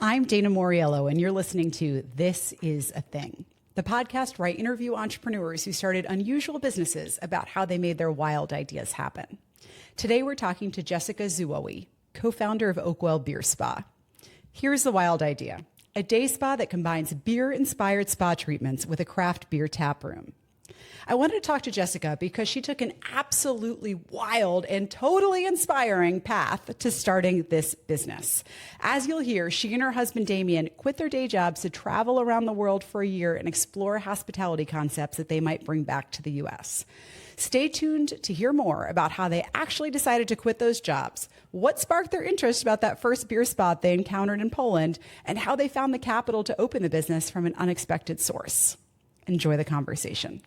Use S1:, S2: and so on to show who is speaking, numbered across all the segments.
S1: I'm Dana Moriello, and you're listening to This Is a Thing, the podcast where I interview entrepreneurs who started unusual businesses about how they made their wild ideas happen. Today, we're talking to Jessica Zouaoui, co-founder of Oakwell Beer Spa. Here's the wild idea: a day spa that combines beer-inspired spa treatments with a craft beer tap room. I wanted to talk to Jessica because she took an absolutely wild and totally inspiring path to starting this business. As you'll hear, she and her husband, Damien, quit their day jobs to travel around the world for a year and explore hospitality concepts that they might bring back to the U.S. Stay tuned to hear more about how they actually decided to quit those jobs, what sparked their interest about that first beer spot they encountered in Poland, and how they found the capital to open the business from an unexpected source. Enjoy the conversation.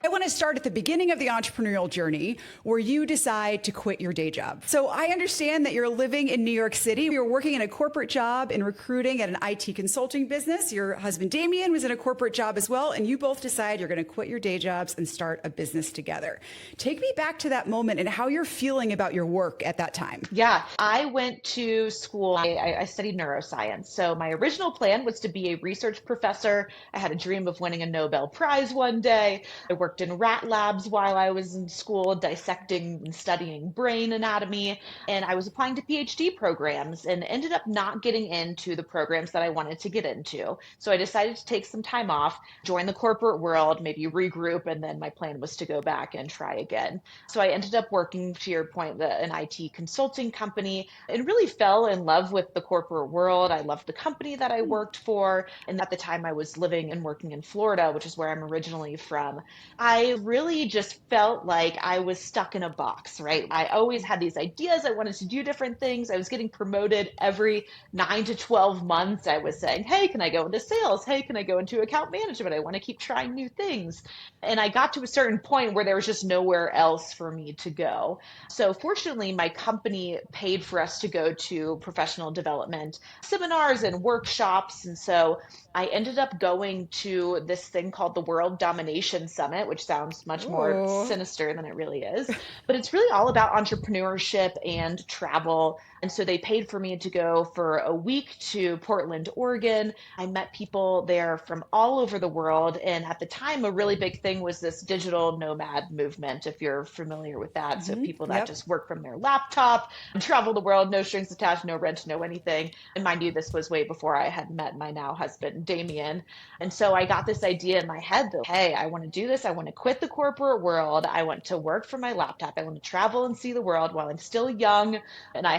S1: I want to start at the beginning of the entrepreneurial journey where you decide to quit your day job. So I understand that you're living in New York City. You're working in a corporate job in recruiting at an IT consulting business. Your husband, Damien, was in a corporate job as well. And you both decide you're going to quit your day jobs and start a business together. Take me back to that moment and how you're feeling about your work at that time.
S2: Yeah, I went to school. I studied neuroscience. So my original plan was to be a research professor. I had a dream of winning a Nobel Prize one day. I worked in rat labs while I was in school, dissecting and studying brain anatomy. And I was applying to PhD programs and ended up not getting into the programs that I wanted to get into. So I decided to take some time off, join the corporate world, maybe regroup, and then my plan was to go back and try again. So I ended up working, to your point, an IT consulting company, and really fell in love with the corporate world. I loved the company that I worked for. And at the time I was living and working in Florida, which is where I'm originally from. I really just felt like I was stuck in a box, right? I always had these ideas. I wanted to do different things. I was getting promoted every 9 to 12 months. I was saying, hey, can I go into sales? Hey, can I go into account management? I want to keep trying new things. And I got to a certain point where there was just nowhere else for me to go. So fortunately, my company paid for us to go to professional development seminars and workshops. And so I ended up going to this thing called the World Domination Summit, which sounds much more sinister than it really is. But it's really all about entrepreneurship and travel. And so they paid for me to go for a week to Portland, Oregon. I met people there from all over the world. And at the time, a really big thing was this digital nomad movement, if you're familiar with that. So people that just work from their laptop and travel the world, no strings attached, no rent, no anything. And mind you, this was way before I had met my now husband, Damien. And so I got this idea in my head that, hey, I want to do this. I want to quit the corporate world. I want to work from my laptop. I want to travel and see the world while I'm still young and I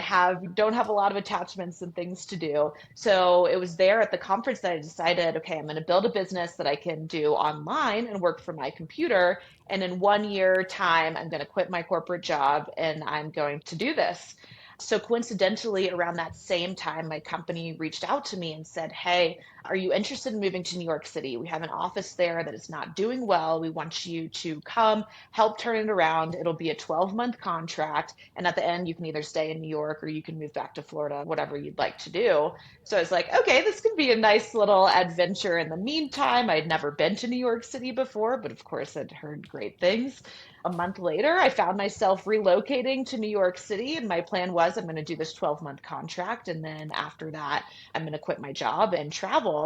S2: don't have a lot of attachments and things to do. So it was there at the conference that I decided, okay, I'm going to build a business that I can do online and work from my computer. And in 1 year time, I'm going to quit my corporate job and I'm going to do this. So coincidentally, around that same time, my company reached out to me and said, hey, are you interested in moving to New York City? We have an office there that is not doing well. We want you to come help turn it around. It'll be a 12-month contract. And at the end, you can either stay in New York or you can move back to Florida, whatever you'd like to do. So I was like, okay, this could be a nice little adventure in the meantime. I'd never been to New York City before, but of course I'd heard great things. A month later, I found myself relocating to New York City. And my plan was I'm going to do this 12-month contract. And then after that, I'm going to quit my job and travel.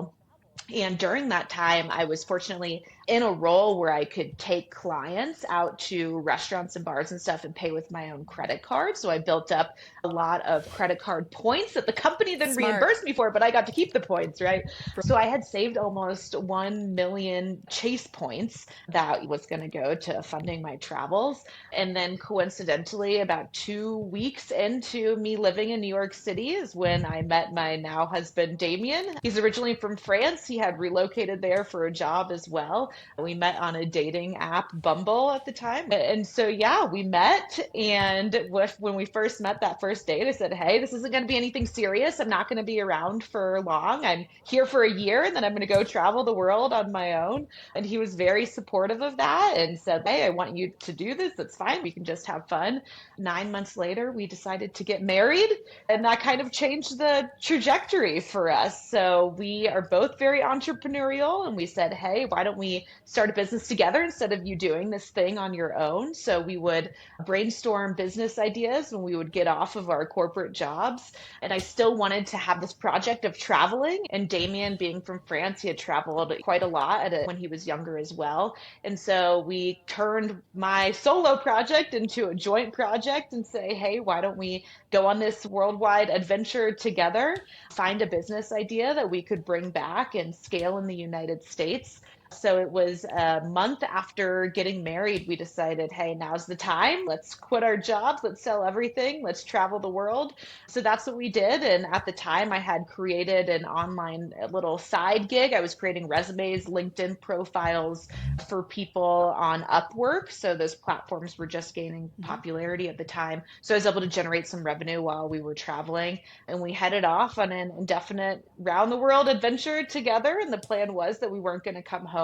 S2: And during that time, I was fortunately in a role where I could take clients out to restaurants and bars and stuff and pay with my own credit card. So I built up a lot of credit card points that the company then reimbursed me for, but I got to keep the points, right? So I had saved almost 1 million Chase points that was going to go to funding my travels. And then coincidentally, about 2 weeks into me living in New York City is when I met my now husband, Damien. He's originally from France. He had relocated there for a job as well. We met on a dating app, Bumble at the time. And so, yeah, we met. And when we first met that first date, I said, hey, this isn't going to be anything serious. I'm not going to be around for long. I'm here for a year and then I'm going to go travel the world on my own. And he was very supportive of that and said, hey, I want you to do this. That's fine. We can just have fun. 9 months later, we decided to get married. And that kind of changed the trajectory for us. So we are both very entrepreneurial. And we said, hey, why don't we we start a business together instead of you doing this thing on your own. So we would brainstorm business ideas when we would get off of our corporate jobs. And I still wanted to have this project of traveling. And Damien, being from France, he had traveled quite a lot when he was younger as well. And so we turned my solo project into a joint project and say, hey, why don't we go on this worldwide adventure together, find a business idea that we could bring back and scale in the United States. So it was a month after getting married, we decided, hey, now's the time. Let's quit our jobs. Let's sell everything. Let's travel the world. So that's what we did. And at the time, I had created an online little side gig. I was creating resumes, LinkedIn profiles for people on Upwork. So those platforms were just gaining popularity at the time. So I was able to generate some revenue while we were traveling. And we headed off on an indefinite round the world adventure together. And the plan was that we weren't going to come home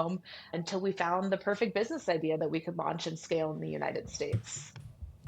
S2: until we found the perfect business idea that we could launch and scale in the United States.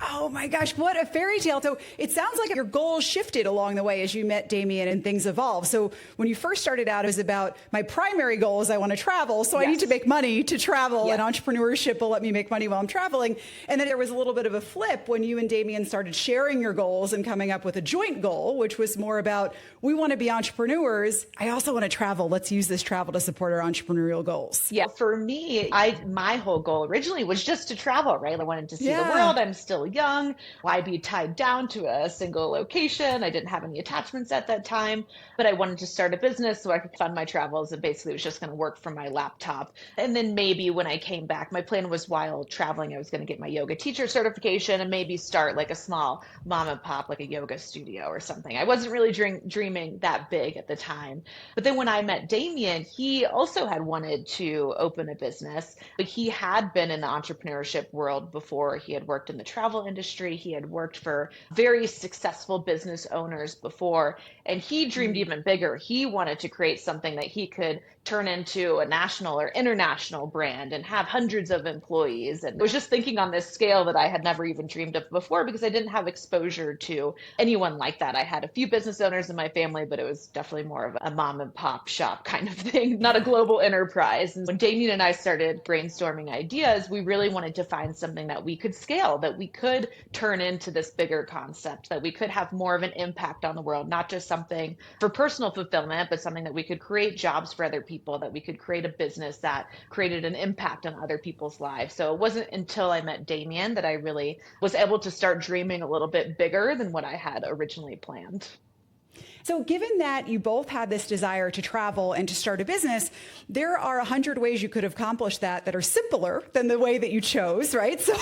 S1: Oh my gosh, what a fairy tale. So it sounds like your goals shifted along the way as you met Damien and things evolved. So when you first started out, it was about my primary goal is I want to travel. So I need to make money to travel and entrepreneurship will let me make money while I'm traveling. And then there was a little bit of a flip when you and Damien started sharing your goals and coming up with a joint goal, which was more about we want to be entrepreneurs. I also want to travel. Let's use this travel to support our entrepreneurial goals.
S2: Yeah, for me, my whole goal originally was just to travel, right? I wanted to see the world. I'm still young. Why be tied down to a single location? I didn't have any attachments at that time, but I wanted to start a business so I could fund my travels, and basically it was just going to work from my laptop. And then maybe when I came back, my plan was while traveling, I was going to get my yoga teacher certification and maybe start like a small mom and pop, like a yoga studio or something. I wasn't really dreaming that big at the time. But then when I met Damien, he also had wanted to open a business, but he had been in the entrepreneurship world before. He had worked in the travel industry. He had worked for very successful business owners before, and he dreamed even bigger. He wanted to create something that he could turn into a national or international brand and have hundreds of employees. And I was just thinking on this scale that I had never even dreamed of before because I didn't have exposure to anyone like that. I had a few business owners in my family, but it was definitely more of a mom and pop shop kind of thing, not a global enterprise. And when Damien and I started brainstorming ideas, we really wanted to find something that we could scale, that we could turn into this bigger concept, that we could have more of an impact on the world, not just something for personal fulfillment, but something that we could create jobs for other people, that we could create a business that created an impact on other people's lives. So it wasn't until I met Damien that I really was able to start dreaming a little bit bigger than what I had originally planned.
S1: So given that you both had this desire to travel and to start a business, there are 100 ways you could have accomplished that are simpler than the way that you chose, right? So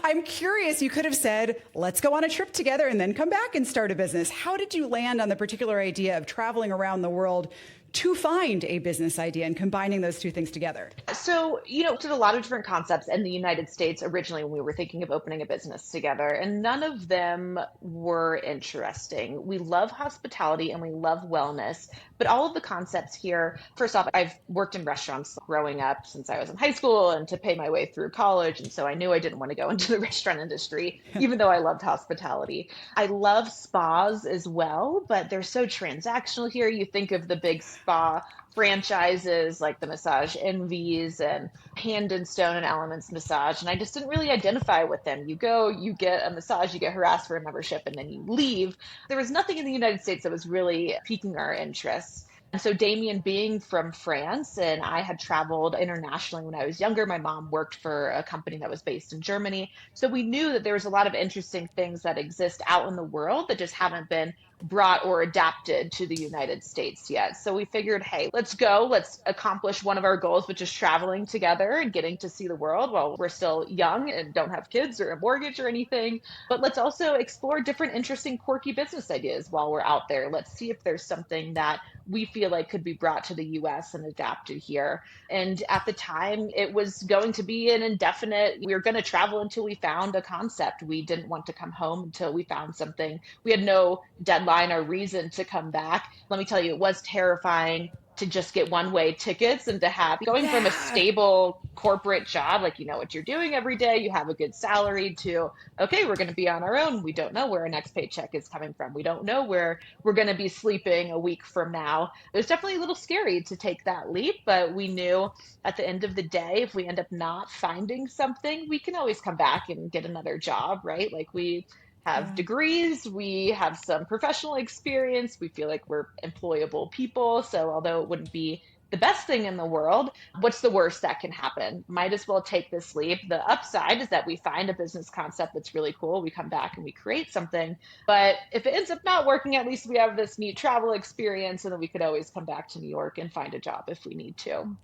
S1: I'm curious, you could have said, let's go on a trip together and then come back and start a business. How did you land on the particular idea of traveling around the world to find a business idea and combining those two things together?
S2: So, did a lot of different concepts in the United States originally when we were thinking of opening a business together, and none of them were interesting. We love hospitality and we love wellness, but all of the concepts here, first off, I've worked in restaurants growing up since I was in high school and to pay my way through college. And so I knew I didn't want to go into the restaurant industry, even though I loved hospitality. I love spas as well, but they're so transactional here. You think of the big spa franchises like the Massage Envies and Hand and Stone and Elements Massage, and I just didn't really identify with them. You go, you get a massage, you get harassed for a membership, and then you leave. There was nothing in the United States that was really piquing our interest. And so Damien being from France, and I had traveled internationally when I was younger. My mom worked for a company that was based in Germany. So we knew that there was a lot of interesting things that exist out in the world that just haven't been brought or adapted to the United States yet. So we figured, hey, let's go. Let's accomplish one of our goals, which is traveling together and getting to see the world while we're still young and don't have kids or a mortgage or anything. But let's also explore different, interesting, quirky business ideas while we're out there. Let's see if there's something that we feel like could be brought to the US and adapted here. And at the time, it was going to be an indefinite, we were going to travel until we found a concept. We didn't want to come home until we found something. We had no deadline or reason to come back. Let me tell you, it was terrifying to just get one-way tickets and to have going from a
S1: Yeah.
S2: stable corporate job, like you know what you're doing every day, you have a good salary, to okay, we're going to be on our own. We don't know where our next paycheck is coming from. We don't know where we're going to be sleeping a week from now. It was definitely a little scary to take that leap, but we knew at the end of the day, if we end up not finding something, we can always come back and get another job, right? Like we have
S1: Yeah.
S2: degrees, we have some professional experience, we feel like we're employable people. So, although it wouldn't be the best thing in the world, what's the worst that can happen? Might as well take this leap. The upside is that we find a business concept that's really cool. We come back and we create something. But if it ends up not working, at least we have this neat travel experience, and then we could always come back to New York and find a job if we need to.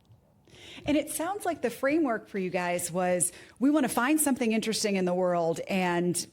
S1: And it sounds like the framework for you guys was we want to find something interesting in the world and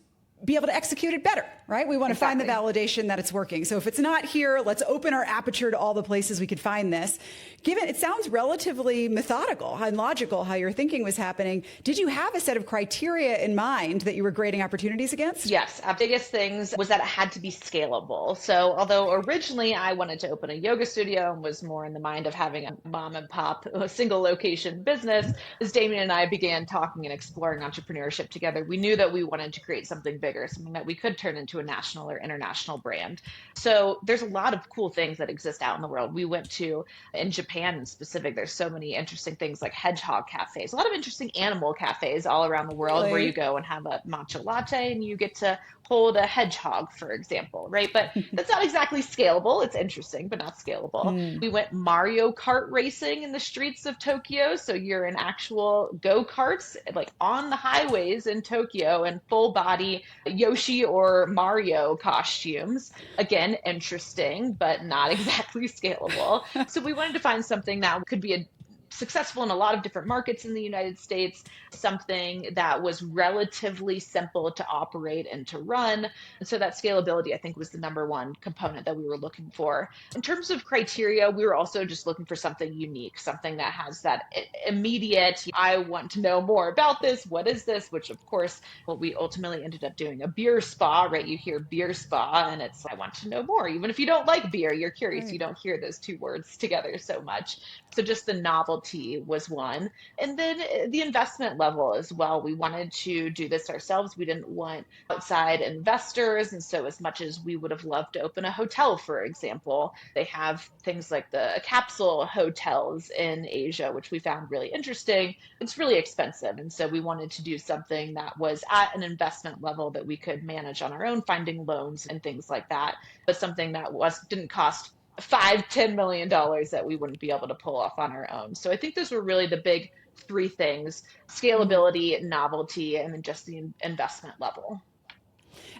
S1: be able to execute it better, right? We want to find the validation that it's working. So if it's not here, let's open our aperture to all the places we could find this. Given it sounds relatively methodical and logical how your thinking was happening, did you have a set of criteria in mind that you were grading opportunities against?
S2: Yes, our biggest things was that it had to be scalable. So although originally I wanted to open a yoga studio and was more in the mind of having a mom and pop, a single location business, as Damien and I began talking and exploring entrepreneurship together, we knew that we wanted to create something bigger, something that we could turn into a national or international brand. So there's a lot of cool things that exist out in the world. We went to, in Japan in specific, there's so many interesting things like Hedgehog cafes, a lot of interesting animal cafes all around the world where you
S1: Really?
S2: go and have a matcha latte and you get to hold a hedgehog, for example, right? But that's not exactly scalable. It's interesting, but not scalable. We went Mario Kart racing in the streets of Tokyo. So you're in actual go-karts, like on the highways in Tokyo, in full body Yoshi or Mario costumes. Again, interesting, but not exactly scalable. So we wanted to find something that could be successful in a lot of different markets in the United States, something that was relatively simple to operate and to run. And so that scalability, I think, was the number one component that we were looking for. In terms of criteria, we were also just looking for something unique, something that has that immediate, I want to know more about this. What is this? Which, of course, what we ultimately ended up doing a beer spa, right? You hear beer spa and it's, I want to know more. Even if you don't like beer, you're curious. You
S1: Right.
S2: don't hear those two words together so much. So just the novelty was one. And then the investment level as well. We wanted to do this ourselves. We didn't want outside investors. And so, as much as we would have loved to open a hotel, for example, they have things like the capsule hotels in Asia, which we found really interesting. It's really expensive. And so, we wanted to do something that was at an investment level that we could manage on our own, finding loans and things like that, but something that didn't cost $5-10 million that we wouldn't be able to pull off on our own. So I think those were really the big three things: scalability, novelty, and then just the investment level.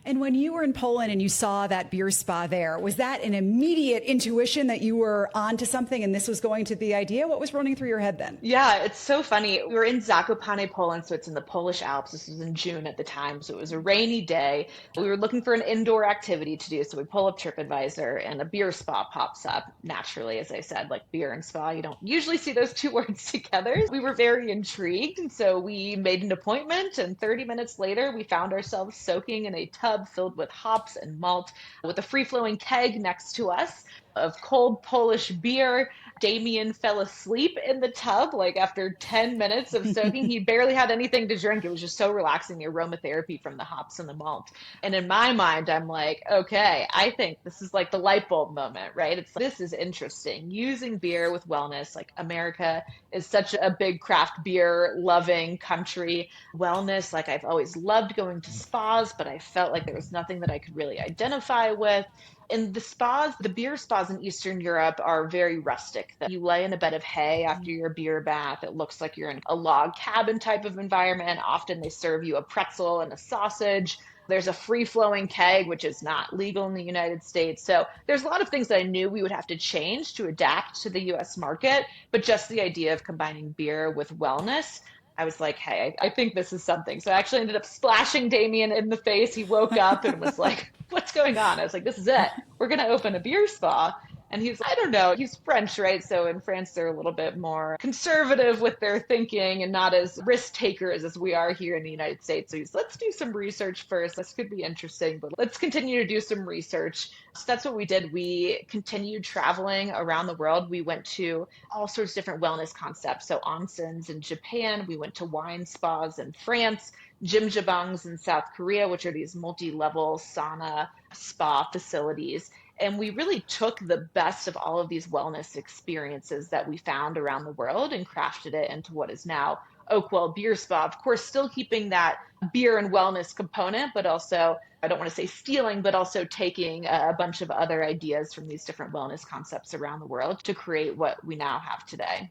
S1: And when you were in Poland and you saw that beer spa there, was that an immediate intuition that you were onto something and this was going to be the idea? What was running through your head then?
S2: Yeah, it's so funny. We were in Zakopane, Poland, so it's in the Polish Alps. This was in June at the time, so it was a rainy day. We were looking for an indoor activity to do, so we pull up TripAdvisor and a beer spa pops up naturally, as I said, like beer and spa. You don't usually see those two words together. We were very intrigued, and so we made an appointment, and 30 minutes later, we found ourselves soaking in a tub filled with hops and malt with a free-flowing keg next to us of cold Polish beer. Damien fell asleep in the tub like after 10 minutes of soaking. He barely had anything to drink. It was just so relaxing, the aromatherapy from the hops and the malt. And in my mind, I'm like, okay, I think this is like the light bulb moment, right? It's like, this is interesting. Using beer with wellness, like America is such a big craft beer loving country. Wellness, like I've always loved going to spas, but I felt like there was nothing that I could really identify with. And the spas, the beer spas in Eastern Europe are very rustic. That you lay in a bed of hay after your beer bath. It looks like you're in a log cabin type of environment. Often they serve you a pretzel and a sausage. There's a free flowing keg, which is not legal in the United States. So there's a lot of things that I knew we would have to change to adapt to the US market. But just the idea of combining beer with wellness, I was like, hey, I think this is something. So I actually ended up splashing Damien in the face. He woke up and was like, what's going on? I was like, this is it. We're going to open a beer spa. And he's, I don't know, he's French, right? So in France, they're a little bit more conservative with their thinking and not as risk takers as we are here in the United States. So he's, let's do some research first. This could be interesting, but let's continue to do some research. So that's what we did. We continued traveling around the world. We went to all sorts of different wellness concepts. So Onsens in Japan, we went to wine spas in France, jjimjilbangs in South Korea, which are these multi-level sauna spa facilities. And we really took the best of all of these wellness experiences that we found around the world and crafted it into what is now Oakwell Beer Spa. Of course, still keeping that beer and wellness component, but also, I don't want to say stealing, but also taking a bunch of other ideas from these different wellness concepts around the world to create what we now have today.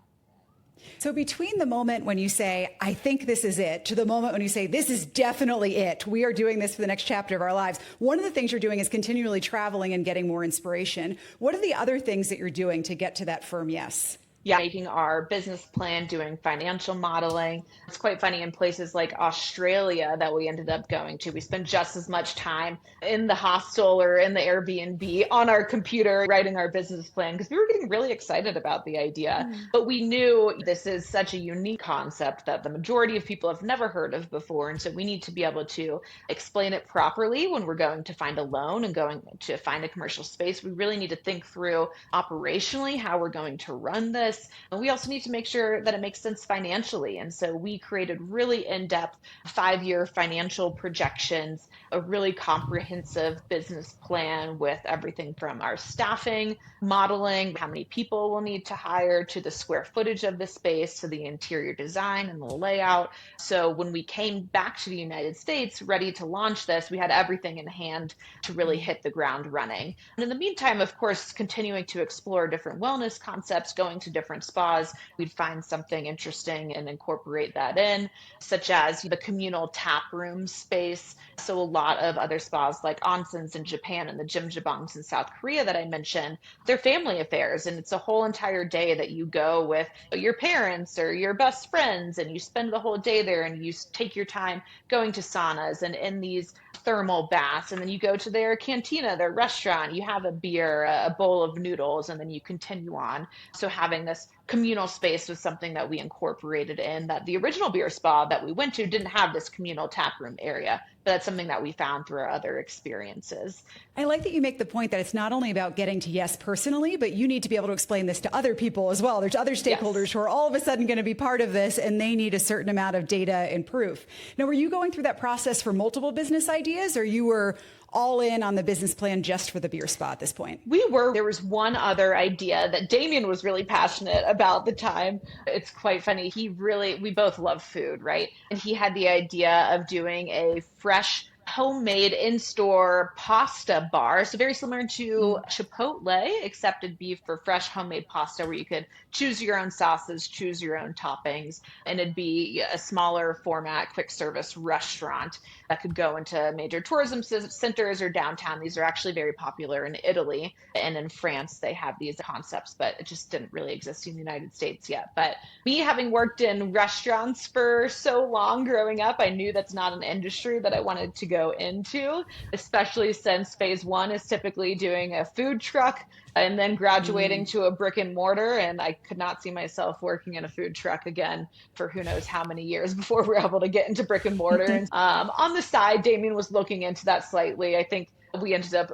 S1: So between the moment when you say, I think this is it, to the moment when you say, this is definitely it, we are doing this for the next chapter of our lives, one of the things you're doing is continually traveling and getting more inspiration. What are the other things that you're doing to get to that firm yes?
S2: Yeah, making our business plan, doing financial modeling. It's quite funny in places like Australia that we ended up going to. We spent just as much time in the hostel or in the Airbnb on our computer writing our business plan because we were getting really excited about the idea. But we knew this is such a unique concept that the majority of people have never heard of before. And so we need to be able to explain it properly when we're going to find a loan and going to find a commercial space. We really need to think through operationally how we're going to run this. And we also need to make sure that it makes sense financially. And so we created really in-depth 5-year financial projections, a really comprehensive business plan with everything from our staffing, modeling, how many people we'll need to hire, to the square footage of the space, to the interior design and the layout. So when we came back to the United States ready to launch this, we had everything in hand to really hit the ground running. And in the meantime, of course, continuing to explore different wellness concepts, going to different spas, we'd find something interesting and incorporate that in, such as the communal tap room space. So a lot of other spas like Onsens in Japan and the jjimjilbangs in South Korea that I mentioned, they're family affairs. And it's a whole entire day that you go with your parents or your best friends and you spend the whole day there and you take your time going to saunas and in these thermal baths. And then you go to their cantina, their restaurant, you have a beer, a bowl of noodles, and then you continue on. So having this communal space was something that we incorporated in that the original beer spa that we went to didn't have this communal tap room area, but that's something that we found through our other experiences.
S1: I like that you make the point that it's not only about getting to yes personally, but you need to be able to explain this to other people as well. There's other stakeholders
S2: Yes.
S1: who are all of a sudden going to be part of this and they need a certain amount of data and proof. Now, were you going through that process for multiple business ideas or you were all in on the business plan just for the beer spa at this point?
S2: There was one other idea that Damien was really passionate about at the time. It's quite funny. We both love food, right? And he had the idea of doing a fresh homemade in-store pasta bar. So very similar to Chipotle, except it'd be for fresh homemade pasta where you could choose your own sauces, choose your own toppings, and it'd be a smaller format, quick service restaurant that could go into major tourism centers or downtown. These are actually very popular in Italy and in France. They have these concepts, but it just didn't really exist in the United States yet. But me having worked in restaurants for so long growing up, I knew that's not an industry that I wanted to go into, especially since phase one is typically doing a food truck and then graduating to a brick and mortar. And I could not see myself working in a food truck again for who knows how many years before we're able to get into brick and mortar. And on the side, Damien was looking into that slightly. I think we ended up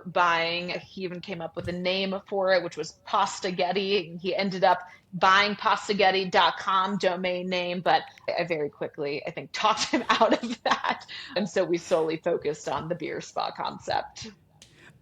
S2: he even came up with a name for it, which was Pasta Getty. He ended up buying pastagetty.com domain name, but I very quickly, I think, talked him out of that. And so we solely focused on the beer spa concept.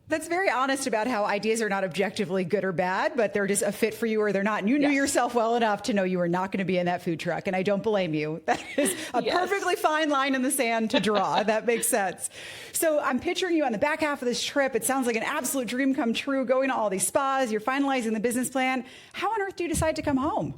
S1: That's very honest about how ideas are not objectively good or bad, but they're just a fit for you or they're not. And you knew yourself well enough to know you were not going to be in that food truck. And I don't blame you. That is a perfectly fine line in the sand to draw. That makes sense. So I'm picturing you on the back half of this trip. It sounds like an absolute dream come true, going to all these spas. You're finalizing the business plan. How on earth do you decide to come home?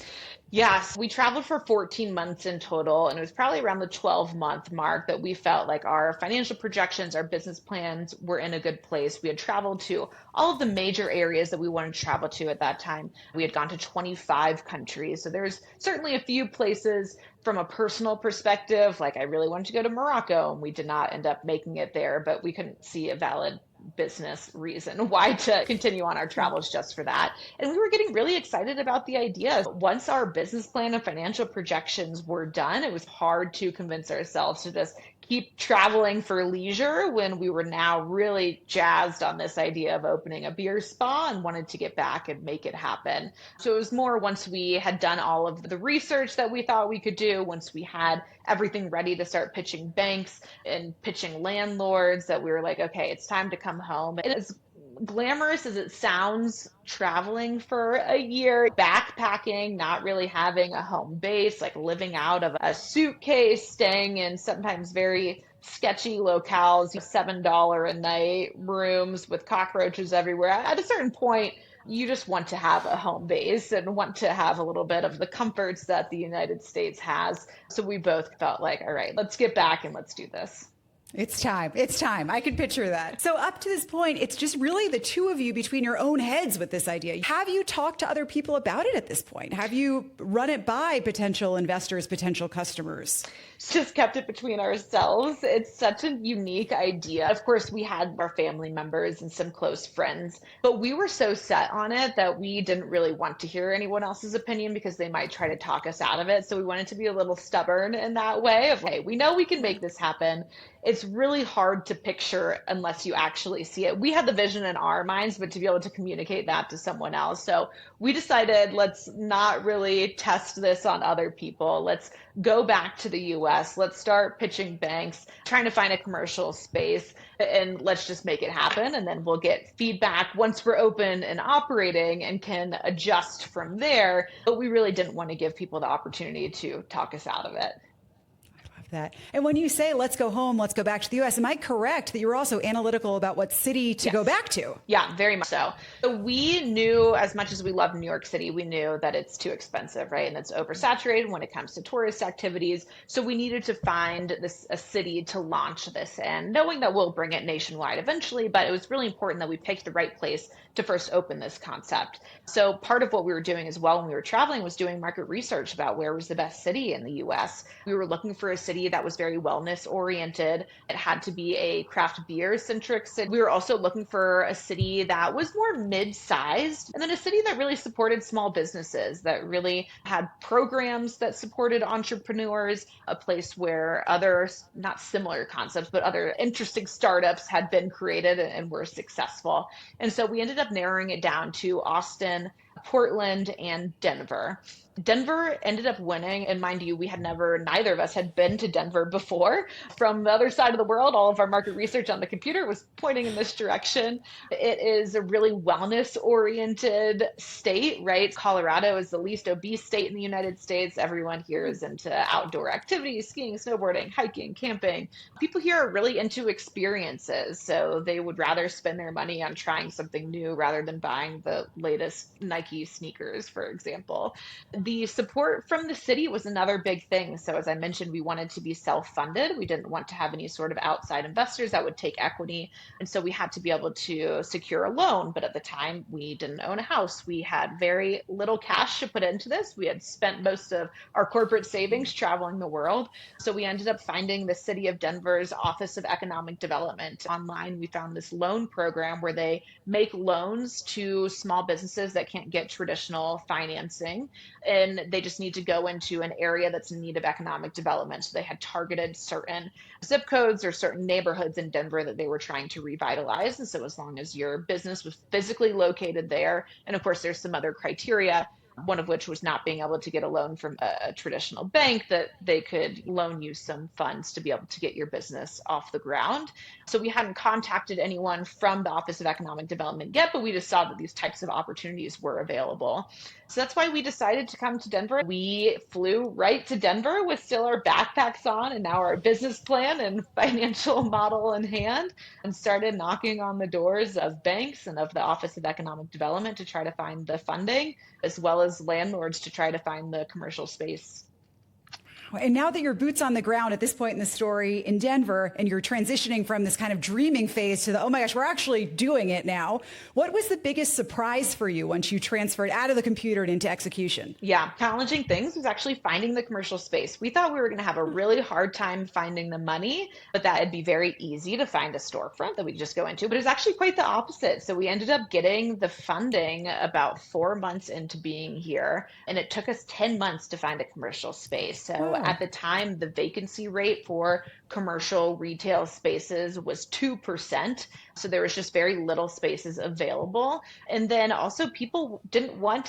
S2: Yes, we traveled for 14 months in total, and it was probably around the 12-month mark that we felt like our financial projections, our business plans were in a good place. We had traveled to all of the major areas that we wanted to travel to at that time. We had gone to 25 countries, so there's certainly a few places from a personal perspective, like I really wanted to go to Morocco, and we did not end up making it there, but we couldn't see a valid business reason, why to continue on our travels just for that. And we were getting really excited about the idea. Once our business plan and financial projections were done, it was hard to convince ourselves to just keep traveling for leisure when we were now really jazzed on this idea of opening a beer spa and wanted to get back and make it happen. So it was more once we had done all of the research that we thought we could do, once we had everything ready to start pitching banks and pitching landlords, that we were like, okay, it's time to come home. And as glamorous as it sounds, traveling for a year, backpacking, not really having a home base, like living out of a suitcase, staying in sometimes very sketchy locales, $7 a night rooms with cockroaches everywhere. At a certain point, you just want to have a home base and want to have a little bit of the comforts that the United States has. So we both felt like, all right, let's get back and let's do this.
S1: It's time. It's time. I can picture that. So up to this point, it's just really the two of you between your own heads with this idea. Have you talked to other people about it at this point? Have you run it by potential investors, potential customers?
S2: Just kept it between ourselves. It's such a unique idea. Of course, we had our family members and some close friends, but we were so set on it that we didn't really want to hear anyone else's opinion because they might try to talk us out of it. So we wanted to be a little stubborn in that way of, hey, we know we can make this happen. It's really hard to picture unless you actually see it. We had the vision in our minds, but to be able to communicate that to someone else. So we decided, let's not really test this on other people. Let's go back to the US. Let's start pitching banks, trying to find a commercial space, and let's just make it happen. And then we'll get feedback once we're open and operating and can adjust from there. But we really didn't want to give people the opportunity to talk us out of it.
S1: That. And when you say, let's go home, let's go back to the US, am I correct that you're also analytical about what city to go back to?
S2: Yeah, very much so. So we knew, as much as we love New York City, we knew that it's too expensive, right? And it's oversaturated when it comes to tourist activities. So we needed to find a city to launch this in, knowing that we'll bring it nationwide eventually, but it was really important that we picked the right place to first open this concept. So part of what we were doing as well when we were traveling was doing market research about where was the best city in the US. We were looking for a city that was very wellness oriented. It had to be a craft beer centric city. We were also looking for a city that was more mid-sized, and then a city that really supported small businesses, that really had programs that supported entrepreneurs, a place where other, not similar concepts, but other interesting startups had been created and were successful. And so we ended up narrowing it down to Austin, Portland, and Denver. Denver ended up winning, and mind you, neither of us had been to Denver before. From the other side of the world, all of our market research on the computer was pointing in this direction. It is a really wellness-oriented state, right? Colorado is the least obese state in the United States. Everyone here is into outdoor activities, skiing, snowboarding, hiking, camping. People here are really into experiences, so they would rather spend their money on trying something new rather than buying the latest Nike sneakers, for example. The support from the city was another big thing. So as I mentioned, we wanted to be self-funded. We didn't want to have any sort of outside investors that would take equity. And so we had to be able to secure a loan. But at the time, we didn't own a house. We had very little cash to put into this. We had spent most of our corporate savings traveling the world. So we ended up finding the City of Denver's Office of Economic Development. Online, we found this loan program where they make loans to small businesses that can't get traditional financing. And they just need to go into an area that's in need of economic development. So they had targeted certain zip codes or certain neighborhoods in Denver that they were trying to revitalize. And so as long as your business was physically located there, and of course there's some other criteria, one of which was not being able to get a loan from a traditional bank, that they could loan you some funds to be able to get your business off the ground. So we hadn't contacted anyone from the Office of Economic Development yet, but we just saw that these types of opportunities were available. So that's why we decided to come to Denver. We flew right to Denver with still our backpacks on and now our business plan and financial model in hand, and started knocking on the doors of banks and of the Office of Economic Development to try to find the funding, as well as landlords to try to find the commercial space.
S1: And now that you're boots on the ground at this point in the story in Denver, and you're transitioning from this kind of dreaming phase to the, oh my gosh, we're actually doing it now. What was the biggest surprise for you once you transferred out of the computer and into execution?
S2: Yeah, challenging things was actually finding the commercial space. We thought we were going to have a really hard time finding the money, but that it'd be very easy to find a storefront that we could just go into. But it was actually quite the opposite. So we ended up getting the funding about 4 months into being here, and it took us 10 months to find a commercial space. So
S1: Wow.
S2: at the time, the vacancy rate for commercial retail spaces was 2%. So there was just very little spaces available. And then also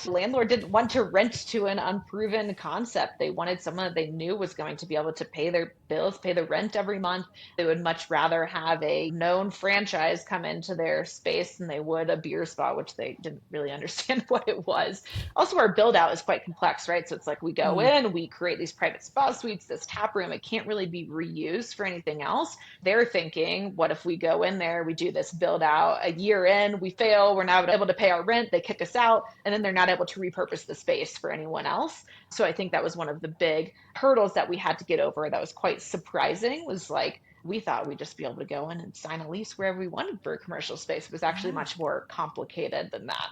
S2: landlord didn't want to rent to an unproven concept. They wanted someone that they knew was going to be able to pay their bills, pay the rent every month. They would much rather have a known franchise come into their space than they would a beer spa, which they didn't really understand what it was. Also, our build out is quite complex, right? So it's like we go in, we create these private spa suites, this tap room. It can't really be reused for anything else. They're thinking, what if we go in there, we do this build out, a year in, we fail, we're not able to pay our rent, they kick us out, and then they're not able to repurpose the space for anyone else. So I think that was one of the big hurdles that we had to get over that was quite surprising, was like, we thought we'd just be able to go in and sign a lease wherever we wanted for a commercial space. It was actually much more complicated than that.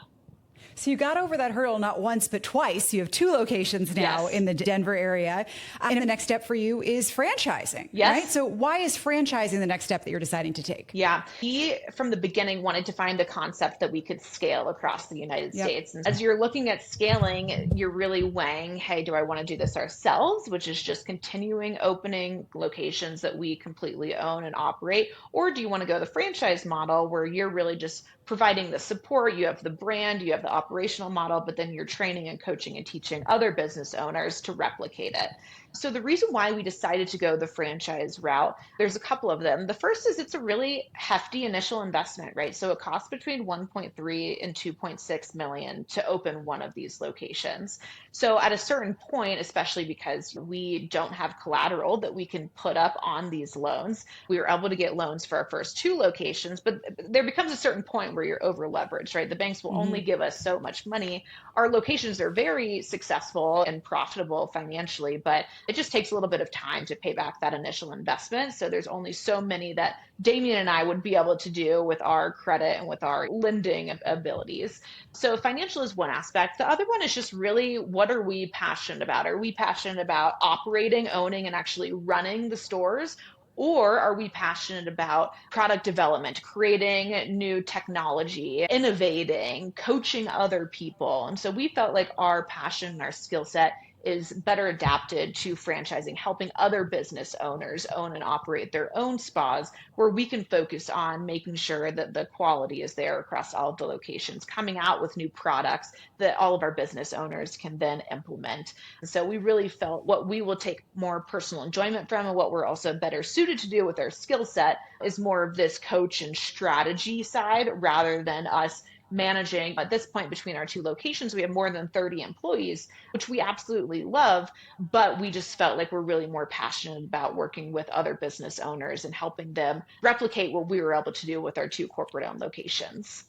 S1: So you got over that hurdle not once, but twice. You have 2 locations now in the Denver area. And the next step for you is franchising, right? So why is franchising the next step that you're deciding to take?
S2: Yeah, he, from the beginning, wanted to find a concept that we could scale across the United States. And as you're looking at scaling, you're really weighing, hey, do I want to do this ourselves, which is just continuing opening locations that we completely own and operate? Or do you want to go the franchise model where you're really just providing the support, you have the brand, you have the operational model, but then you're training and coaching and teaching other business owners to replicate it. So the reason why we decided to go the franchise route, there's a couple of them. The first is it's a really hefty initial investment, right? So it costs between 1.3 and 2.6 million to open one of these locations. So at a certain point, especially because we don't have collateral that we can put up on these loans, we were able to get loans for our first 2 locations, but there becomes a certain point where you're over leveraged, right? The banks will only give us so much money. Our locations are very successful and profitable financially, but it just takes a little bit of time to pay back that initial investment. So there's only so many that Damien and I would be able to do with our credit and with our lending abilities. So financial is one aspect. The other one is just really, what are we passionate about? Are we passionate about operating, owning, and actually running the stores? Or are we passionate about product development, creating new technology, innovating, coaching other people? And so we felt like our passion and our skill set is better adapted to franchising, helping other business owners own and operate their own spas, where we can focus on making sure that the quality is there across all of the locations, coming out with new products that all of our business owners can then implement. And so we really felt what we will take more personal enjoyment from, and what we're also better suited to do with our skill set, is more of this coach and strategy side rather than us managing. At this point, between our 2 locations, we have more than 30 employees, which we absolutely love, but we just felt like we're really more passionate about working with other business owners and helping them replicate what we were able to do with our 2 corporate owned locations.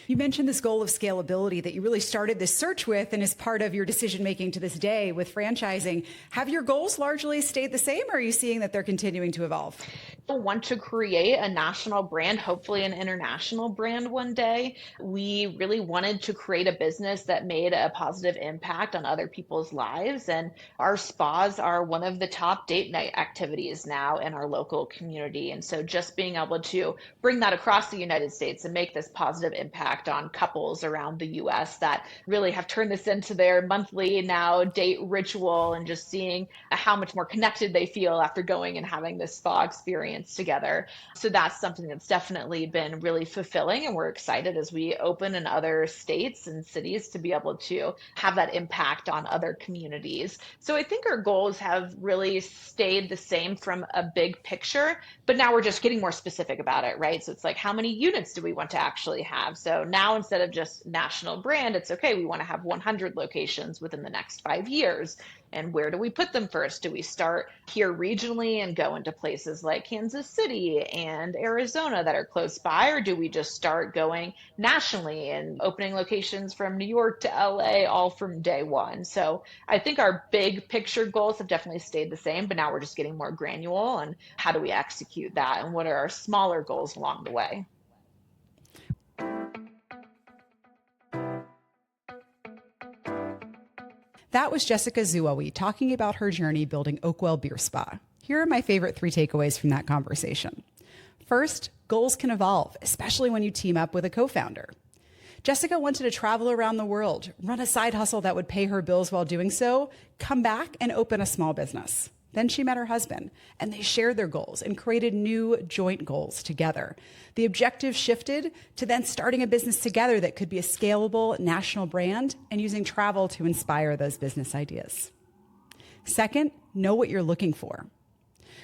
S1: You mentioned this goal of scalability that you really started this search with and is part of your decision making to this day with franchising. Have your goals largely stayed the same, or are you seeing that they're continuing to evolve?
S2: I want to create a national brand, hopefully an international brand one day. We really wanted to create a business that made a positive impact on other people's lives. And our spas are one of the top date night activities now in our local community. And so just being able to bring that across the United States and make this positive impact on couples around the US that really have turned this into their monthly now date ritual, and just seeing how much more connected they feel after going and having this spa experience together. So that's something that's definitely been really fulfilling. And we're excited as we open in other states and cities to be able to have that impact on other communities. So I think our goals have really stayed the same from a big picture, but now we're just getting more specific about it, right? So it's like, how many units do we want to actually have? So now, instead of just national brand, it's okay, we want to have 100 locations within the next 5 years. And where do we put them first? Do we start here regionally and go into places like Kansas City and Arizona that are close by? Or do we just start going nationally and opening locations from New York to LA all from day one? So I think our big picture goals have definitely stayed the same, but now we're just getting more granular on how do we execute that and what are our smaller goals along the way.
S1: That was Jessica Zouaoui talking about her journey building Oakwell Beer Spa. Here are my favorite 3 takeaways from that conversation. First, goals can evolve, especially when you team up with a co-founder. Jessica wanted to travel around the world, run a side hustle that would pay her bills while doing so, come back and open a small business. Then she met her husband, and they shared their goals and created new joint goals together. The objective shifted to then starting a business together that could be a scalable national brand and using travel to inspire those business ideas. Second, know what you're looking for.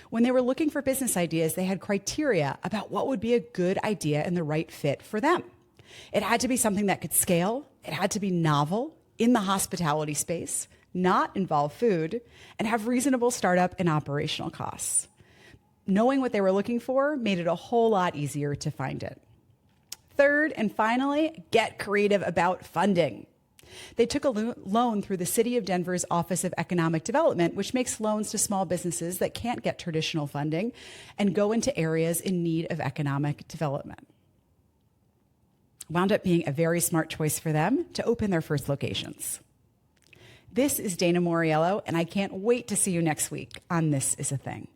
S1: When they were looking for business ideas, they had criteria about what would be a good idea and the right fit for them. It had to be something that could scale. It had to be novel, in the hospitality space, not involve food, and have reasonable startup and operational costs. Knowing what they were looking for made it a whole lot easier to find it. Third, and finally, get creative about funding. They took a loan through the City of Denver's Office of Economic Development, which makes loans to small businesses that can't get traditional funding and go into areas in need of economic development. Wound up being a very smart choice for them to open their first locations. This is Dana Moriello, and I can't wait to see you next week on This Is a Thing.